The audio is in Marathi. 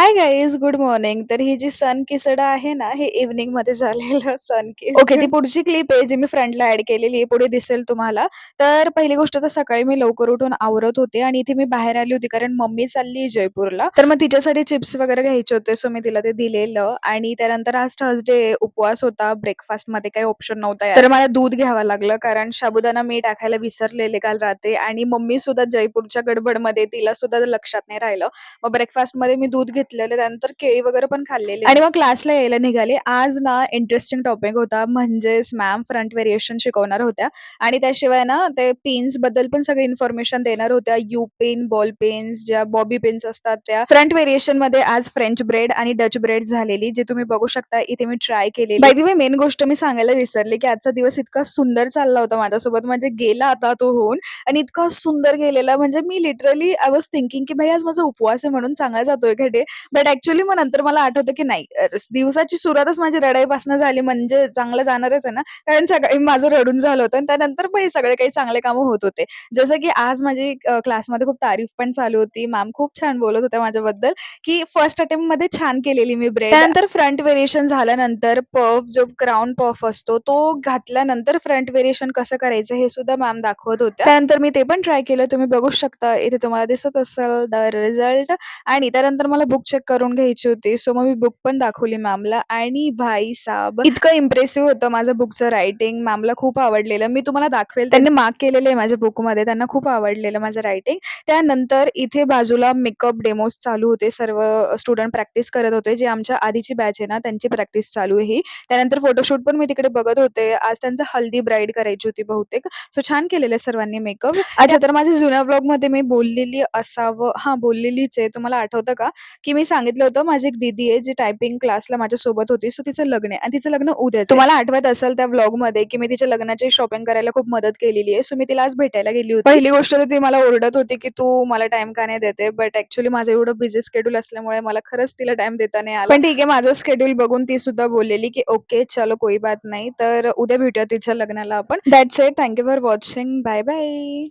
Hi guys, good morning. तर ही जी सन किस्ड आहे ना, हे इव्हनिंगमध्ये झालेलं सन ओके, ती पुढची क्लिप आहे जी मी फ्रंटला ॲड केलेली आहे. पुढे दिसेल तुम्हाला. तर पहिली गोष्ट तर सकाळी मी लवकर उठून आवरत होते आणि इथे मी बाहेर आली होती कारण मम्मी चालली जयपूरला. तर मग तिच्यासाठी चिप्स वगैरे घ्यायचे होते. सो मी तिला ते दिलेलं आणि त्यानंतर आज थर्सडे उपवास होता. ब्रेकफास्टमध्ये काही ऑप्शन नव्हता तर मला दूध घ्यावं लागलं कारण साबुदाणा मी टाकायला विसरलेले काल रात्री आणि मम्मी सुद्धा जयपूरच्या गडबडमध्ये तिला सुद्धा लक्षात नाही राहिलं. मग ब्रेकफास्टमध्ये मी दूध घेतलेलं, त्यानंतर केळी वगैरे पण खाल्लेली आणि मग क्लासला यायला निघाले. आज ना इंटरेस्टिंग टॉपिक होता म्हणजेच मॅम फ्रंट व्हेरिएशन शिकवणार होत्या आणि त्याशिवाय ना ते पिन्सबद्दल पण सगळी इन्फॉर्मेशन देणार होत्या. यू पेन, बॉल पेन्स, ज्या बॉबी पेन्स असतात त्या. फ्रंट व्हेरिएशनमध्ये आज फ्रेंच ब्रेड आणि डच ब्रेड झालेली, जी तुम्ही बघू शकता. इथे मी ट्राय केलेली. बाय द वे मेन गोष्ट मी सांगायला विसरले, की आजचा दिवस इतका सुंदर चालला होता माझ्यासोबत, म्हणजे गेला आता तो होऊन आणि इतका सुंदर गेलेला म्हणजे मी लिटरली आय वॉज थिंकिंग, की भाई आज माझा उपवास आहे म्हणून चांगला जातोय का डे? बट ॲक्चुअली मग नंतर मला आठवतं, की नाही दिवसाची सुरुवातच माझी रडाईपासून झाली म्हणजे चांगलं जाणारच आहे ना. कारण सकाळी माझं रडून झालं होतं आणि त्यानंतर मग हे सगळे काही चांगले कामं होत होते. जसं की आज माझी क्लासमध्ये खूप तारीफ पण चालू होती. मॅम खूप छान बोलत होत्या माझ्याबद्दल, की फर्स्ट अटेम्प्टमध्ये छान केलेली मी ब्रेड. त्यानंतर फ्रंट व्हेरिएशन झाल्यानंतर पफ जो क्राउन पफ असतो तो घातल्यानंतर फ्रंट व्हेरिएशन कसं करायचं हे सुद्धा मॅम दाखवत होत्या. त्यानंतर मी ते पण ट्राय केलं. तुम्ही बघू शकता इथे तुम्हाला दिसत असेल द रिझल्ट आणि त्यानंतर मला बुक चेक करून घ्यायची होती. सो मग मी बुक पण दाखवली मॅमला आणि भाई साहब इतकं इम्प्रेसिव्ह होतं माझं बुकचं रायटिंग. मॅमला खूप आवडलेलं. मी तुम्हाला दाखवेल. त्यांनी मार्क केलेलं आहे माझ्या बुकमध्ये. त्यांना खूप आवडलेलं माझं रायटिंग. त्यानंतर इथे बाजूला मेकअप डेमोज चालू होते. सर्व स्टुडंट प्रॅक्टिस करत होते. जे आमच्या आधीची बॅच आहे ना, त्यांची प्रॅक्टिस चालू आहे ही. त्यानंतर फोटोशूट पण मी तिकडे बघत होते. आज त्यांचं हल्दी ब्राईड करायची होती बहुतेक. सो छान केलेलं सर्वांनी मेकअप. अच्छा, तर माझ्या जुन्या ब्लॉगमध्ये मी बोललेली असावं बोललेलीच आहे. तुम्हाला आठवतं का? की मी सांगितलं होतं माझी एक दीदी आहे जी टायपिंग क्लासला माझ्यासोबत होती. सो तिचं लग्न आहे आणि तिचं लग्न उद्याच आहे. तुम्हाला आठवत असेल त्या ब्लॉगमध्ये, की मी तिच्या लग्नाची शॉपिंग करायला खूप मदत केलेली आहे. सो मी तिला आज भेटायला गेली होती. पहिली गोष्ट तर ती मला ओरडत होती, की "तू मला टाईम का नाही देते?" बट ॲक्चुअली माझं एवढं बिझी शेड्यूल असल्यामुळे मला खरंच तिला टाईम देता नाही आला. पण ठीक आहे, माझं शेड्यूल बघून ती सुद्धा बोललेली, की "ओके, चलो कोई बात नहीं." तर उद्या भेटूया तिच्या लग्नाला आपण. That's it. Thank you for watching. Bye bye.